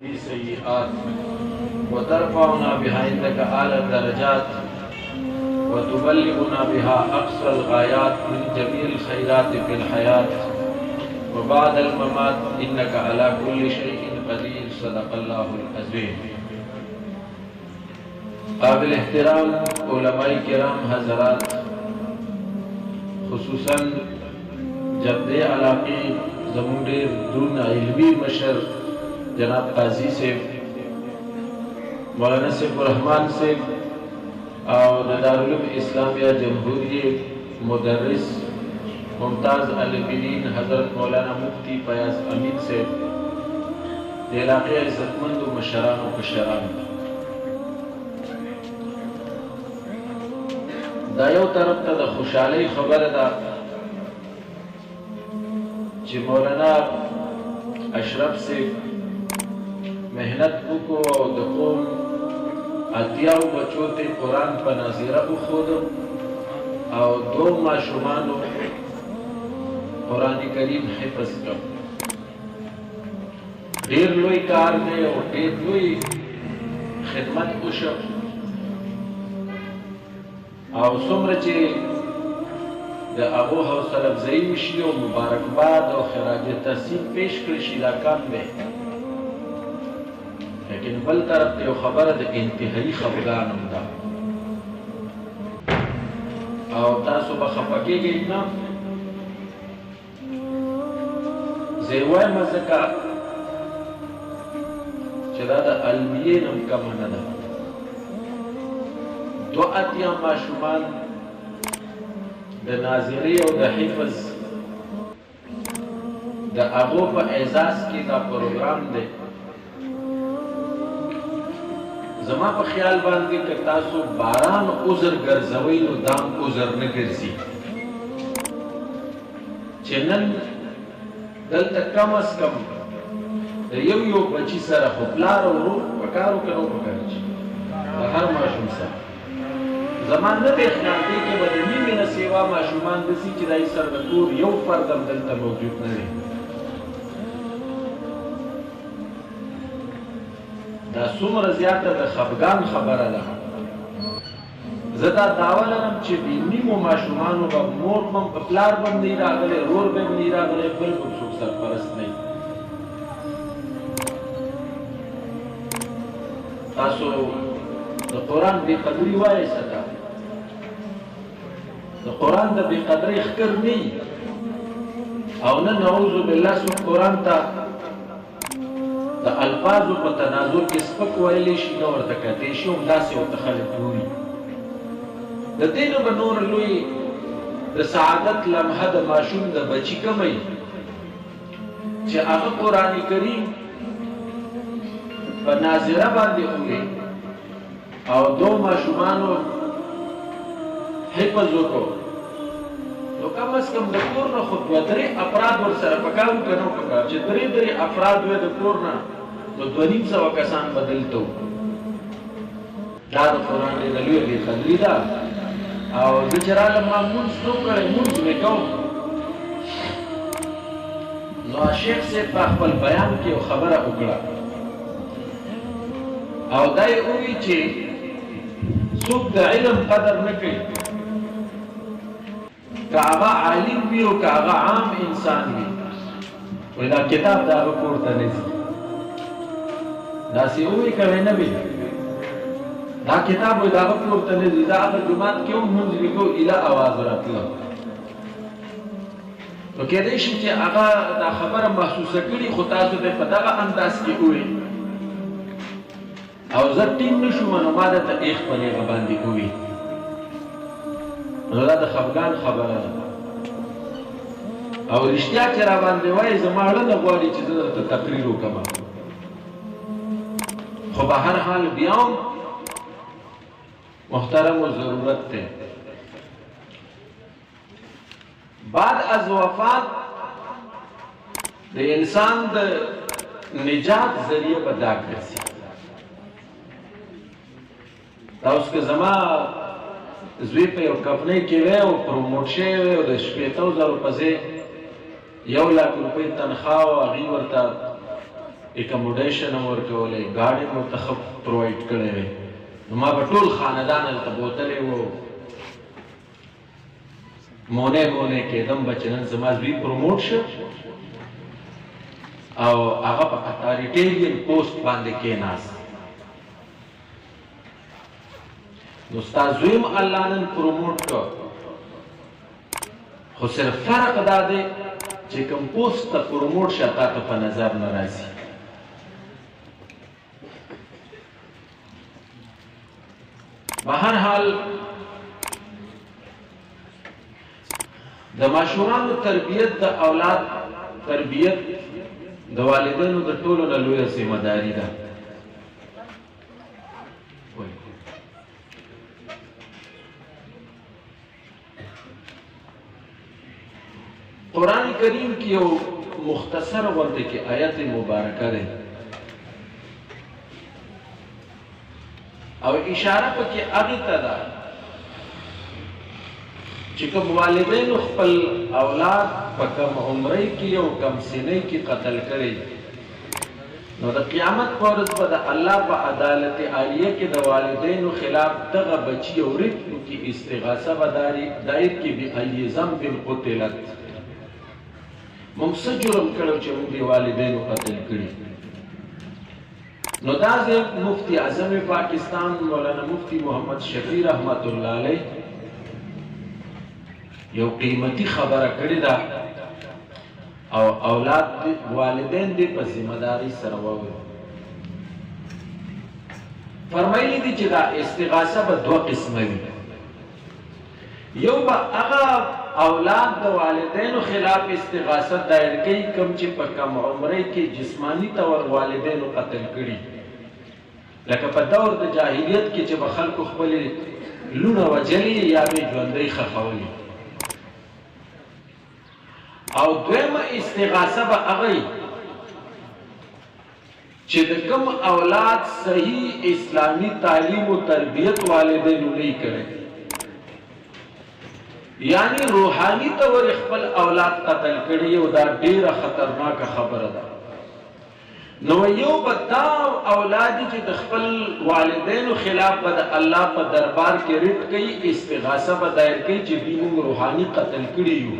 سيئات وترفعنا بها عندك أعلى الدرجات وتبلغنا بها أقصى الغايات من جميع الخيرات في الحياة وبعد الممات إنك على كل شيء قدير. صدق الله العظيم. قابل احترام علماء کرام حضرات، خصوصاً جب دے علاقی زمونڈیر دون علمی مشر جناب قاضی سے مولانا سیف الرحمن سے اور دارالعلوم اسلامیہ جمہوری مدرس ممتاز عالمین حضرت مولانا مفتی فیاض امین سے علاقے عزتمند و مشران و کشران، دا یو طرف ته د خوشحالۍ خبره ده چې مولانا اشرف سے محنت وکړو او د قوم اتیاو بچو ته قرآن په نظیره وښود او دو ماشومانو قرآن کریم حفظ کړ. ډېر لوی کار دی او ډېر لوی خدمت وشو او څومره چې د هغو حوصله افزایي وشي او مبارکباد او خراج تحسین پیش کړی شي دا کار دی، لیکن بل طرف ته یو خبره د انتهایي خفګان هم ده او تاسو به خفه کېږئ نه. زه یې وایم ځکه چې دا د علمیې نه هم کمه نه ده. 2 اتیا ماشومان د ناظرې او د حفظ د هغو په اعزاز کې دا پروګرام دی. زما په خیال باندې که تاسو باران عذر ګرځوئ نو دام عذر نه ګرځي چې نن دلته کم از کم د یو بچي سره خو پلار او ورور پکار وکړو که نه پکار چې د هر ماشوم سره زمان نه دی خیال دی که به د نیمې نه سیوا ماشومان داسي چې دای سره د کور یو فرد هم دلته موجود نه دی. دا څومره زیاته د خفګان خبره ده. زه دا دعوه لرم چې د نیمو ماشومانو به مور به هم په پلار به هم نه وي راغلی، ورور به هم نه وي راغلی، بلکل څوک سرپرست نه وي. تاسو د قرآن بې قدري وایسته ده، د قرآن د بې قدرۍ ښکر نه وي او نه نعوذ بالله څوک قرآن ته د الفاظو په تناظر کې سپک ویلی شي نه ورته کتې شي او همداسې ورته خلک ګوري. د دې نه به نور لوی د سعادت لمحه د ماشوم د بچي کمه وي چې هغه قرآن کریم په ناظره باندې ووایي او 2 ماشومانو حفظ وکړو نو کم از کم د کور نه خو 2-3 افراد ورسره پکار وو که نه پکار چې 3 افراد وی د کور نه نو 250 کسان به دلته وو. دا د قرآن ډېره لویه بې قدري ده او زه چې رالم ما مونځ نه و کړی، مونځ مې کوم نو شیخ صاحب په خپل بیان کې یو خبره وکړه او دا یې ووایي چې څوک د علم قدر نه کوي که هغه عالم وي او که هغه عام انسان وي، وایي دا کتاب د هغه کور ته نه ځي. داسې ووایي که نه وي دا کتاب وایي د هغه کور ته نه ځي. دا هغه جومات کې هم مونځ لیکو ایله اواز راتله نو کېدای شي چې هغه دا خبره محسوسه کړي خو تاسو ته په دغه انداز کې ووایي او زه ټینګ نه شوم نو ما درته ایښ په هغه باندې ووایي نو دا د خفګان خبره ده او رښتیا چې را باندې وایي زما اړه نه غواړي چې زه درته تقریر وکړم، خو به هر حال بیا هم محترم و ضرورت دی. بعد از وفات د انسان د نجات ذریعه به دا ګرځي. دا اوس که زما زوی په یو کمپنۍ کې وی او پروموټ شوی وی او د 80,000 په ځای 1 لاک روپۍ تنخواه او هغې ورته اکموډیشن هم ورکولی، ګاډي مو ورته ښه پرووایډ کړی وی. نو ما به ټول خاندان هلته بوتلی وو، مونی کېدم به چې نن زما زوی پروموټ شه او هغه په اتاریټیرین پوسټ باندې کېناست. نو ستا زوی هم الله نن پروموټ کړ، خو صرف فرق دا دی چې کوم پوسټ ته پروموټ شه تا ته په نظر نه راځي. به هر حال د ماشومانو تربیت، د اولاد تربیت د والدینو د ټولو نه لویه ذمه داري ده. قرآن کریم کی یو مختصر غونډه کې آیت مبارکه ده او اشاره پکې هغه ته ده چې کوم والدین خپل اولاد په کم عمرۍ کې او کم سنۍ کې قتل کړي، نو د قیامت په ورځ به د الله په عدالت عالیه کې د والدینو خلاف دغه بچي او ریتو کې استغاثه به دایر کې بأي ذنب قتلت، موږ څه جرم کړو چې موږ د والدینو قتل کړي. نو دا مفتی اعظم پاکستان مولانا مفتی محمد شفیع رحمت الله علیه یو قیمتي خبره کړې ده او اولاد والدین دې په ذمہ داری سره واوري. فرمایلی دي چې دا استغاثه به دوه قسمه وي. یو به هغه اولاد د والدینو خلاف استغاثه دایر کوي کوم چې په کم عمرۍ کې جسمانی طور والدینو قتل کړي، لکه په دور د جاهلیت کې چې به خلکو خپلې لونه وجلي یا به ژوندۍ ښخولي. او دویمه استغاثه به هغه چې د کوم اولاد صحیح اسلامی تعلیم و تربیت والدینو نه کړي، یعنی روحانی طور خپل اولاد قتل کړي او دا ډیره خطرناکه خبره ده. نو یو به دا اولاد چې د خپل والدینو خلاف به د الله په دربار کې ریټ کوي، استغاثه به دایر کوي چې دوی موږ روحاني قتل کړي یو.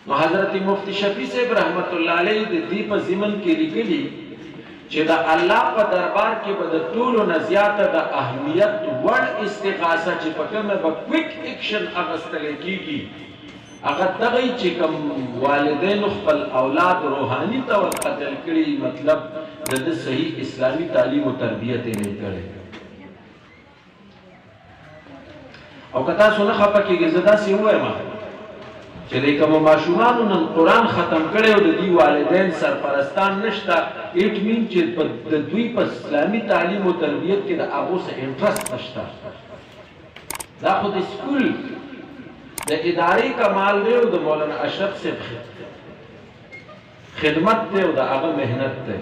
نو حضرت مفتی شفیع صاحب رحمت الله علیه د دې په ضمن کې لیکلي چې د الله په دربار کې به د ټولو نه زیاته د اهمیت وړ استغاثه چې په کومه به کویک اکشن اخیستل کېږي هغه دغه چې کوم والدین خپل اولاد روحاني طور قتل کړي، مطلب د صحیح اسلامی تعلیم او تربیت یې نه کړي. او کتا سونه خپه کېږي زدا سی وایم چې د کوم ماشومانو نن قرآن ختم کړي او د دې والدین سرپرستان نشته، اټ مین چې د دوی په اسلامي تعلیم او تربیت کې د هغو څه انټرست نشته. دا خو د سکول د ادارې کمال دی او د مولانا اشرف صاحب خدمت دی او د هغه محنت دی.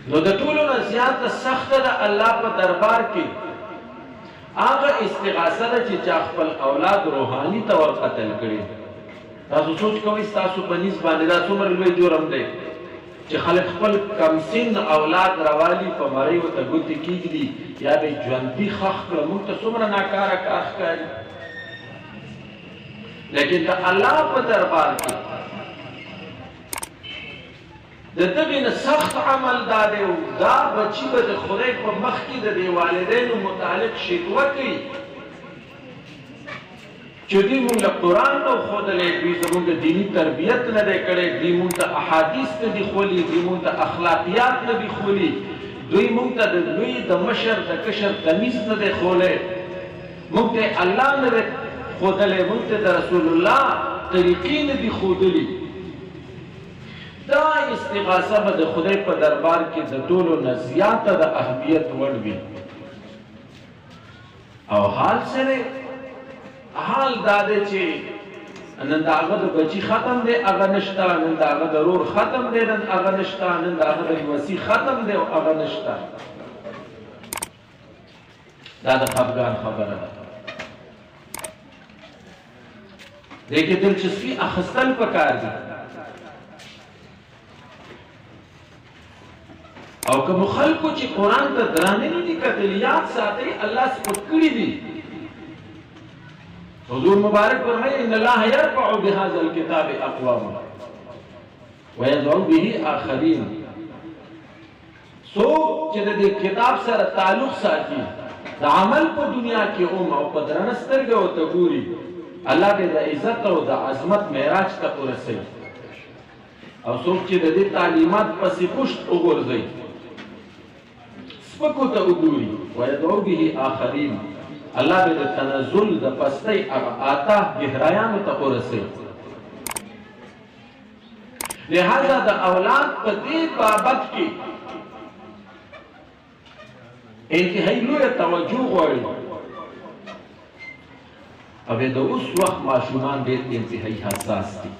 نو د ټولو نه زیاته سخته د الله په دربار کې هغه استغاثه ده چې چا خپل اولاد روحاني طور قتل کړي. تاسو سوچ کوئ ستاسو په نسبت باندې دا څومره لوی جرم دی چې خلک خپل کم سن اولاد راوالي په مړۍ ورته ګوتې کېږدي یا به یې ژوندي ښخ کړه. موږ ته څومره ناکاره کار ښکاري، لیکن د الله په دربار کې د دغې نه سخت عمل دا دی او دا بچي به د خدای په مخ کې د دې والدینو متعلق شکوه کوي چې دوی مونږ له قرآن نه وښودلی، دوی زمونږ د دیني تربیت نه دی کړی، دوی مونږ ته احادیث نه دي ښولي، دوی مونږ ته اخلاقیات نه دي ښولي، دوی مونږ ته د لوی د مشر د کشر تمیز نه دی ښولی، مونږ ته الله نه دی ښودلی، مونږ ته د رسول الله طریقې نه دي ښودلي. دا استغاثه به د خدای په دربار کې د ټولو نه زیاته د اهمیت وړ وي. او حال سره حال دا دی چې نن د هغه د بچي ختم دی هغه نشته، نن د هغه د رور ختم دی نن هغه نشته، نن د هغه د وصي ختم دی او هغه نشته. دا د خفګان خبره ده. دې کې دلچسپي اخیستل پکار دي او کوم خلکو چې قرآن ته درانه نه دي کتلي یاد ساتي الله سپک کړي دي حضور مبارک فرمایي ان الله يرفع بهذا الكتاب اقواما ويدعو به آخرين سو چې د کتاب سره تعلق ساتي د عمل په دنیا کې او په درنه سترګه او ته ګوري الله دې د عزت او د عظمت معراج ته ورسوي او څوک چې د دې تعلیمات پسې پشت وګرځي سپکو ته وګوري ويدعو به آخرين الله دې د تنزل د پستۍ آتا گهرایانو ته ورسوي لہذا د اولاد په دې بابت کې انتهایی لویه توجه غواړي او د اوس وخت ماشومان ډېر انتهایی حساس دي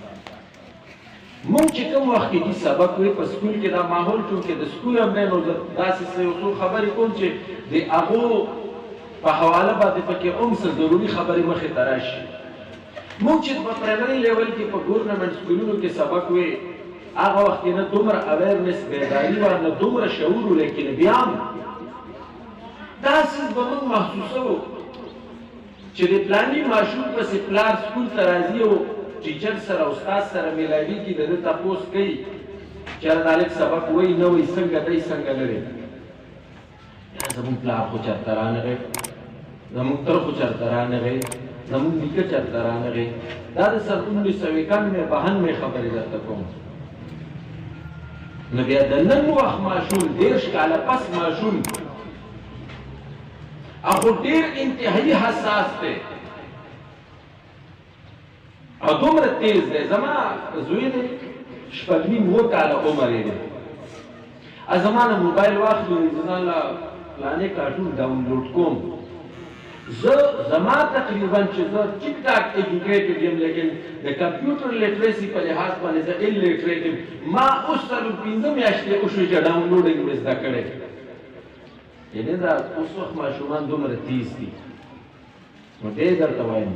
مونږ چې کوم وخت کې دي سبق وي په سکول کې دا ماحول چونکې د سکول هم دی نو داسې څه خبرې کوم چې د هغو په حواله باندې پکې هم څه ضروري خبرې مخې ته راشي مونږ چې په پرایمري لیول کې په ګورنمنټ سکولونو کې سبق وي هغه وخت کې نه دومره اویرنس بیداري وه نه دومره شعور و لیکن بیا هم دا څیز به موږ محسوسوو چې د پلاني ماشوم پسې پلار سکول ته راځي او ټیچر سره استاد سره میلاویږي د ده تپوس کوي چې دا هلک سبق وایي نه وایي څنګه دی څنګه نه دی زمونږ پلار خو چېرته رانغی زمونږ تر خو چېرته رانغی زمونږ نیکه چېرته رانغی دا د سن 1992 خبرې درته کوم نو بیا د نن وخت ماشوم 10 کاله پس ماشوم اخو ډېر انتهایی حساس دی او دومره تیز دی زما زوی دی 9 کاله عمر یې دی زما نه موبایل واخلي زما له فلانې کارټون ډاونلوډ کوم زما تقریبا چې زه ټیک ټاک ایجوکیټډ یم لیکن د کمپیوټر لیټریسي په لحاظ باندې زه اللیټریټ یم ما اوس 15 میاشتې وشوې چې ډاونلوډینګ مې زده کړی یعنې دا اوس وخت ماشومان دومره تیز دي نو دې درته وایم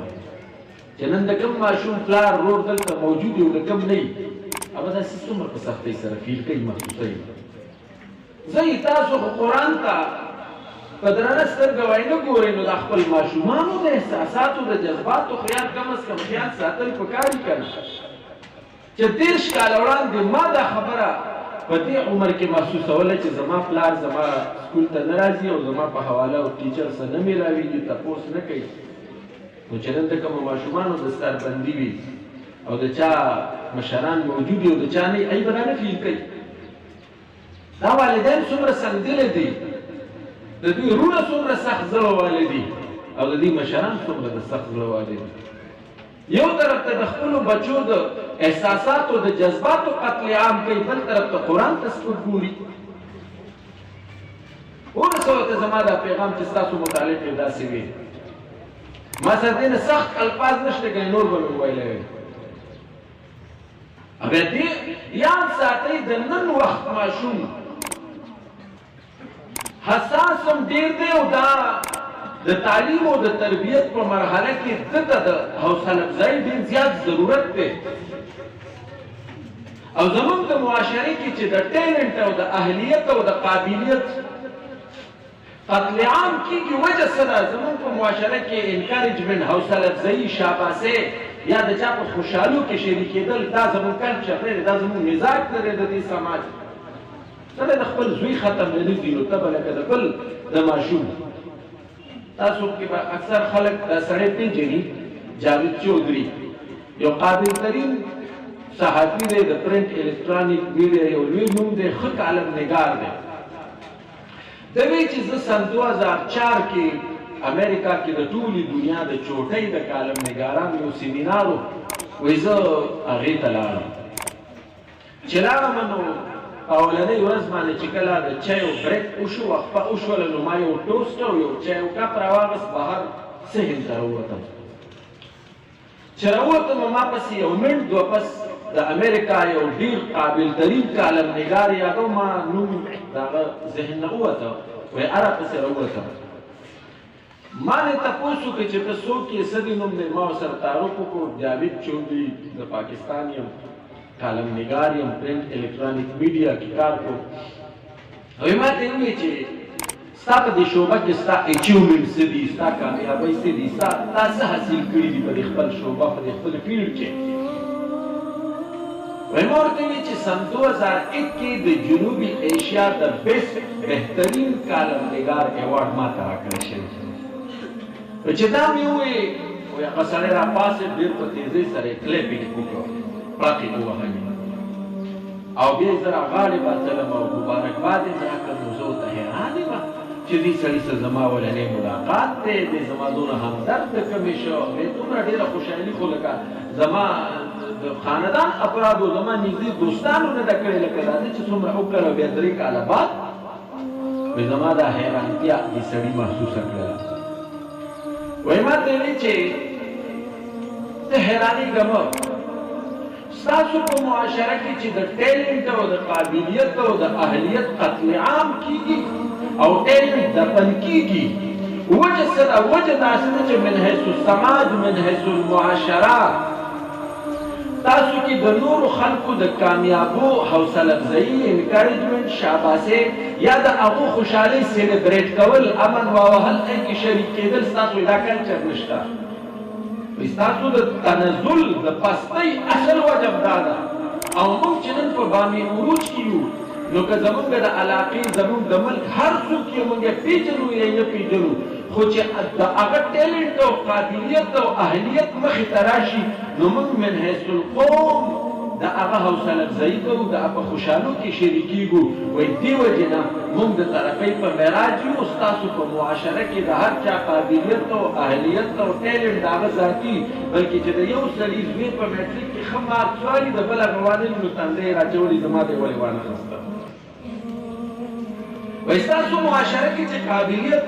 چې نن د کوم ماشوم پلار رور دلته موجود وي او د کوم نه وي هغه داسې څومره په سختۍ سره فیل کوي محسوسوي زه تاسو خو قرآن ته په درنه سترګه وایي نه ګورئ نو د خپل ماشومانو د احساساتو د جذباتو خیال کم از کم خیال ساتل پکار دي که نه چې 30 کاله وړاندې ما دا خبره په دې عمر کې محسوسوله چې زما پلار زما سکول ته نه راځي او زما په حواله او ټیچر سره نه میلاویږي تپوس نه کوي نو چې نن د کومو ماشومانو دستاربندي وي او د چا مشران موجود وي او د چا نه ای به نه فیل کوي دا والدین څومره سنګدلې دي د دوی وروڼه څومره سخت زړه والي دي او د دوی مشران څومره د سخت زړه والي دي یو طرف ته د خپلو بچو د احساساتو د جذباتو قتل عام کوي بل طرف ته قرآن ته سپک ګوري ورسوه ته زما دا پیغام چې ستاسو متعلق یې داسې وي ما سره دې نه سخت الفاظ نشته که نور به مې ویلی وي بیا دې یاد ساتئ د نن وخت ماشوم حساس هم ډېر دی او دا د تعلیم او د تربیت په مرحله کې دته د حوصله افزایي ډېر زیات ضرورت دی او زموږ د معاشرې کې چې د ټیلنټ او د اهلیت او د قابلیت قتل عام کېږي وجه څه ده زموږ په معاشره کې انکارجمنټ حوصله افزایي شاباسۍ یا د چا په خوشحالو کې شریکېدل دا زموږ کلچر دی دا زموږ مزاج دی د دې سماج سره د خپل زوی ختم نه دي نو ته به لکه د بل د ماشوم تاسو کې به اکثر خلک دا سړی پېژني جاوید چودھري یو قابل ترین صحافي دی د پرنټ الکترونیک میډیا یو لوی نوم دی ښه کالم نګار دی د وی چې زه سن 2004 کې امریکا کې د ټولې دنیا د چوټۍ د کالم نګارانو یو سیمینار وایي زه هغې ته لاړم چې لاړم نو اولنۍ ورځ باندې چې کله د چایو بریک وشو وقفه وشوله نو ما یو ټوسټ او یو چایو کپ راواغست بهر صحن ته راووتم چې راووتم ما پسې یو منټ دوه پس د امریکا یو ډېر قابل ترین کالم نګار یادو ما نوم د هغه ذهن نه ووته وایي اره پسې راووتم ما نه تاسو کې چې تاسو کې سدي نوم نه ما سره تعارف کو جاوید چودھری د پاکستان یم کالم نگار یم پرنٹ الکترونیک میډیا کې کار کوم وای ما ته وی چې ستاسو د شوبه کې ستاسو اچیومنټ سدي ستاسو کامیابی سدي تاسو حاصل کړی دي په خپل شوبه په خپل فیلډ کې وای ما ته وی چې سن 2001 کې د جنوبي ایشیا د بیسټ بهترین کالم نگار ایوارډ ما ته راکړل شوی چې دا مې وې هغه سړی را پاسې ډېر په تیزۍ سره کلیپینګ وکړو پراکې ووهلې او بیا یې زه راغاړې باتلم او مبارکباد یې راکړ نو زه ورته حیران یم چې دې سړي سره زما ولنی ملاقات دی دې زما دونه همدرد کمې شو بیا دومره ډېره خوشحالي خو لکه زما د خاندان افرادو زما نږدې دوستانو نه ده کړې لکه راځي چې څومره وکړه بیا 3 کاله بعد وایي زما دا حیرانتیا دې سړي محسوسه کړله وای ما ته وی چې ته حیرانې ګمه ستاسو په معاشره کې چې د ټیلنټ او د قابلیت او د اهلیت قتل عام کیږي او ټیلنټ دفن کیږي وجه سره وجه داسې ده چې من حیث السماج من حیث المعاشرات تاسو کې د نورو خلکو د کامیابو حوصله افزایي انکریجمنټ شاباسي یا د هغو خوشحالۍ سیلیبریټ کول امن واوهل کې شریک کېدل ستاسو دا کلچر نشته ستاسو د تنزل د پستۍ اصل وجه دا ده او موږ چې نن په بامي عروج کې یو نو که زمونږ د علاقې زمونږ د ملک هر څوک یې موږ پیژنو یا نه پیژنو خو چې د هغه ټیلنټ او قابلیت او اهلیت مخې ته راشي نو موږ من حیث القوم د هغه حوصله افزایي کوو د هغه خوشحالو کې شریکېږو وایي دې وجې نه موږ د ترقۍ په معراج یو ستاسو په معاشره کې د هر چا قابلیت او اهلیت او ټیلنټ د هغه ذاتي بلکې چې د یو سړي زوی په میټریک کې ښه مارکس والي د بل هغه والي نو تندی یې راچولي زما دی ولې وانه خسته وایي ستاسو معاشره کې چې قابلیت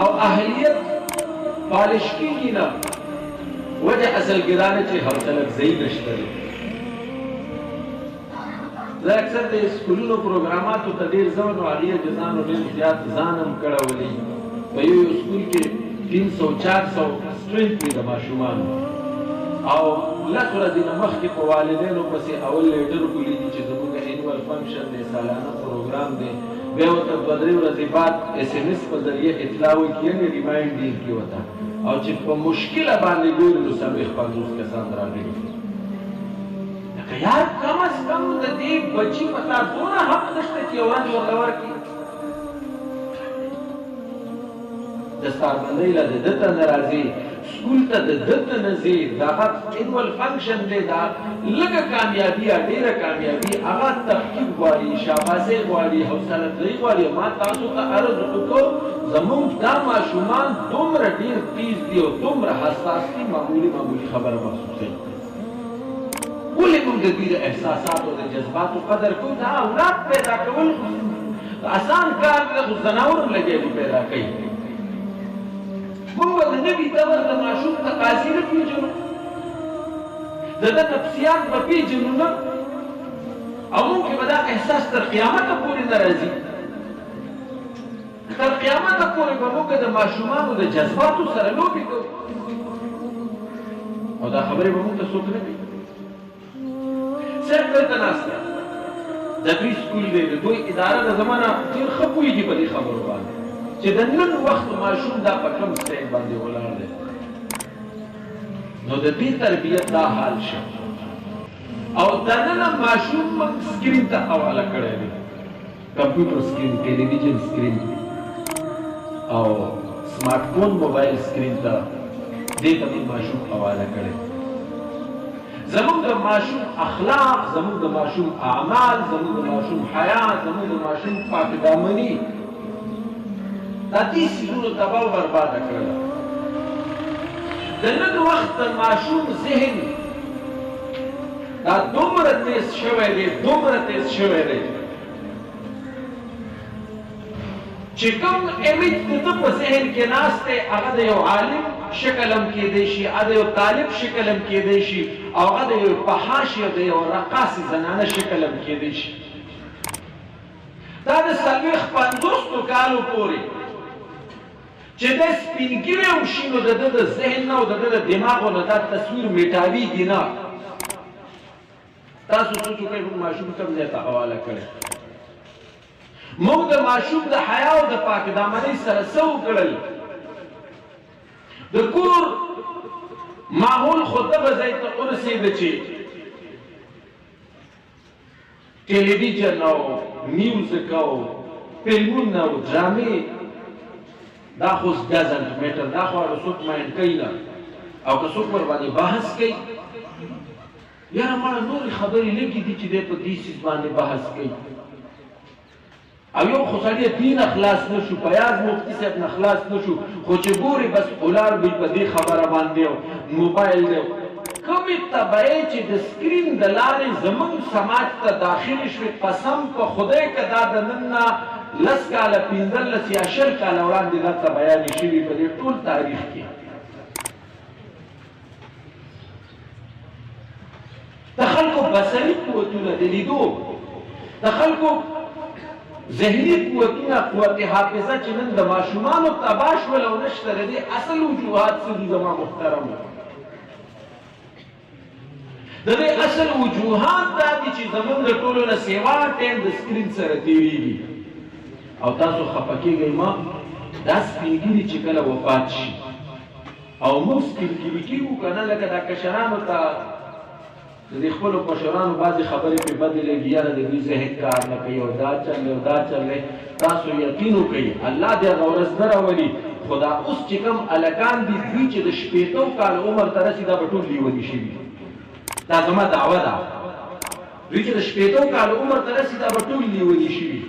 او اهلیت پالش کیږي نه وجه اصل کې دا نه چې حوصله افزایي نشته دی زه اکثر د سکولونو پروګراماتو ته ډېر ځم نو هغې جزانو ډېر زیات ځان هم کړولی په یو سکول کې 300-400 سټرنټ وي د ماشومانو او لس ورځې نه مخکې په والدینو پسې اول لیټر ولیدي چې زموږ انوال فنکشن دی سالانه پروګرام دی بیا ورته 2-3 ورځې بعد SMS په ذریعه اطلاع وکړي یعنې ریمایډینګ کې ورته او چې په مشکله باندې ګوري نو 40-50 کسان راغلي لکه یار کم از کم د دې بچي په تا دونه حق نشته چې یو ورځ ورته ورکړي دستاربندۍ له د ده ته نه راځي سکول ته د ده ته نه ځي د هغه انوال فنکشن دی دا لږه کامیابي یا ډېره کامیابي هغه تحقیق غواړي شاباسۍ غواړي حوصله افزایي غواړي ما تاسو ته عرض وکړو زمونږ دا ماشومان دومره ډېر تیز دي او دومره حساس دي معمولي خبره محسوسوي ولې موږ د دوی د احساساتو د جذباتو قدر کوو دا اولاد پیدا کول اسان کار دی خو ځناور هم لګېدي پیدا کوي موږ به د نوي دور د ماشوم تقاضي نه پېژنو د ده نفسیات به پېژنو نه او ممکن به دا احساس تر قیامته پورې نه راځي تر قیامته پورې به موږ د ماشومانو د جذباتو سره لوبې کوو او دا خبرې به موږ ته څوک نه کوي صرف دلته ناست دی د دوی سکول دی د دوی اداره د زمانه ډېر ښه پوهېږي په دې خبرو باندې چې د نن وخت ماشوم دا په کوم سټیج باندې ولاړ دی نو د دې تربیت دا حال شي او دننه ماشوم موږ سکرین ته حواله کړی دی کمپیوټر سکرین ټلویزیون سکرین او سمارټ فون موبایل سکرین ته دې ته ماشوم حواله کړی زموږ د ماشوم اخلاق زموږ د ماشوم اعمال زموږ د ماشوم حیات زموږ د ماشوم پاکدامني دا دې څیزونو تباه او برباده کړله د نن وخت د ماشوم ذهن دا دومره تیز شوی دی چې کوم امیج د ده په ذهن کې ناست دی هغه د یو عالم شکل هم کېدی شي هغه د یو طالب شکل هم کېدی شي او هغه د یو فحاش یا د یو رقاصې زنانه شکل هم کېدی شي دا د 40-50 کالو پورې چې د سپینګیری وشي نو د ده د ذهن نه او د ده د دماغو نه دا تصویر میټاویږي نه. تاسو سوچ وکړئ موږ ماشوم کوم ځای ته حواله کړی. موږ د ماشوم د حیا او د پاک دامنۍ سره څه وکړل؟ د کور ماحول خو دغه ځای ته ورسېده چې ټلویزیون او میوزیک او فلمونه او ډرامې دا خو ډزنټ میټر، دا خو هغه څوک ماین کوي نه، او که څوک ورباندې بحث کوي یاره مړه نورې خبرې لږې دي چې دی په دې څیز باندې بحث کوي. او یو خو سړی دین خلاص نه شو، پیاز مفتي صاحب نه خلاص نه شو، خو چې ګوري بس اولار به په دې خبره باندې موبایل دی. کومې تبعې چې د سکرین د لارې زموږ سماج ته داخل شوې، قسم په خدای که دا د نن نه 10 کاله 15 یا 20 کاله وړاندې دا تبعیانې شوي په دې ټول تاریخ کې. د خلکو بصري قوتونه د لیدو، د خلکو ذهني قوتونه، قوت حافظه چې نن د ماشومانو تباه شول او نشته، د دې اصل وجوهات څه دي زما محترمو؟ د دې اصل وجوهات دا دي چې زموږ د ټولو نه سیوا ټایم د سکرین سره تېرېږي. او تاسو خفه کېږئ مه، دا سپینګیري چې کله وفات شي او موږ سپینګیري کېږو که نه، لکه دا کشرانو ته د دې خپلو مشرانو بعضې خبرې پرې بدې لګي، یاره د دوی ذهن کار نه کوي او دا چل دی او دا چل دی. تاسو یقین وکئ الله دې هغه ورځ نه راولي، خو دا اوس چې کوم هلکان دي دوی چې د 80 کال عمر ته رسي دا به ټول لیوني شوي. دا زما دعوه ده، دوی چې د 80 کال عمر ته رسي دا به ټول لیوني شوي.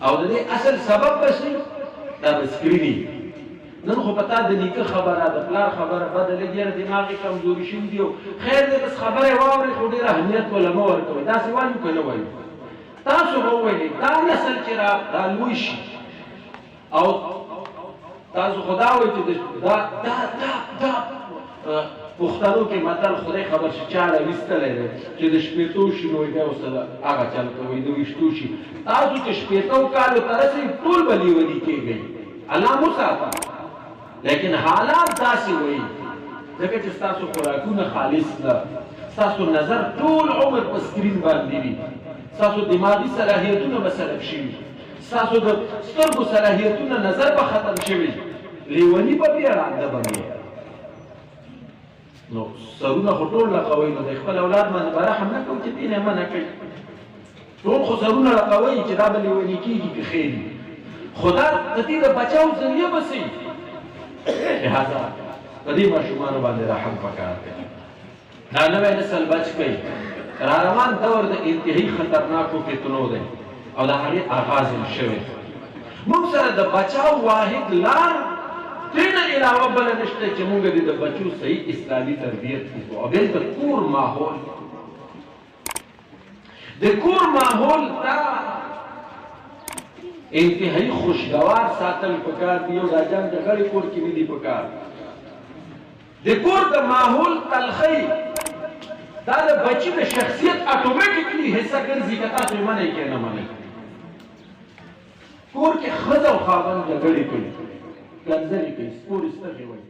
او د دې اصل سبب به شي دا به سکریني. نن خو په تا د نیکه خبره د پلار خبره بده لږ یاره دماغ یې کمزوري شوي دي، خیر دی بس خبره یې واورئ خو ډېر اهمیت وله مه ورکوئ. داسې وایو که نه وایو؟ تاسو به وویلئ دا نسل چې را لوی شي او تاسو خو دا وایئ چې دا پښتنو کې متل خدای خبر شي چا راویستلی دی چې د 80 شي نو بیا اوس هغه چل کوئ، د 20 شي. تاسو چې 80 کالو ته رسئ ټول به لیوني کېږئ، الله مو ساته. لیکن حالات داسې وایي ځکه چې ستاسو خوراکونه خالص ده، ستاسو نظر ټول عمر په سکرین باندې وي، ستاسو دماغي صلاحیتونه به سلب شوي، ستاسو د سترګو صلاحیتونه نظر به ختم شوي، لیوني به بیا ړانده به وي. نو سرونه خو ټول لقوئ، نو د خپل اولاد باندې به رحم نه کوو چې دین یې منع کوي. ټول خو سرونه لقوئ چې دا به لیوني کېږي که خیر وي، خو دا د دې د بچاو ذریعه به څه وي؟ لہذا په دې ماشومانو باندې رحم پکار دی. دا نوی نسل بچ کوي، را روان دور د انتهایي خطرناکو فتنو دی او د هغې آغاز هم شوی. موږ سره د بچاو واحد لار دې نه علاوه بله نشته چې موږ د بچو صحیح اسلامي تربیت وکړو. او بیا د کور ماحول، د کور ماحول دا انتهایی خوشگوار ساتل پکار دی. او دا جان د غړي کور کې نه دی پکار. د کور د ماحول تلخی دا د بچی د شخصیت اتوماتیکلی حصہ ګرځي که تاسو یې منئ که نه منئ. کور کې ښځه او خاوند جګړې کوي، کنځلې کوي، سپورې سترګې وایي.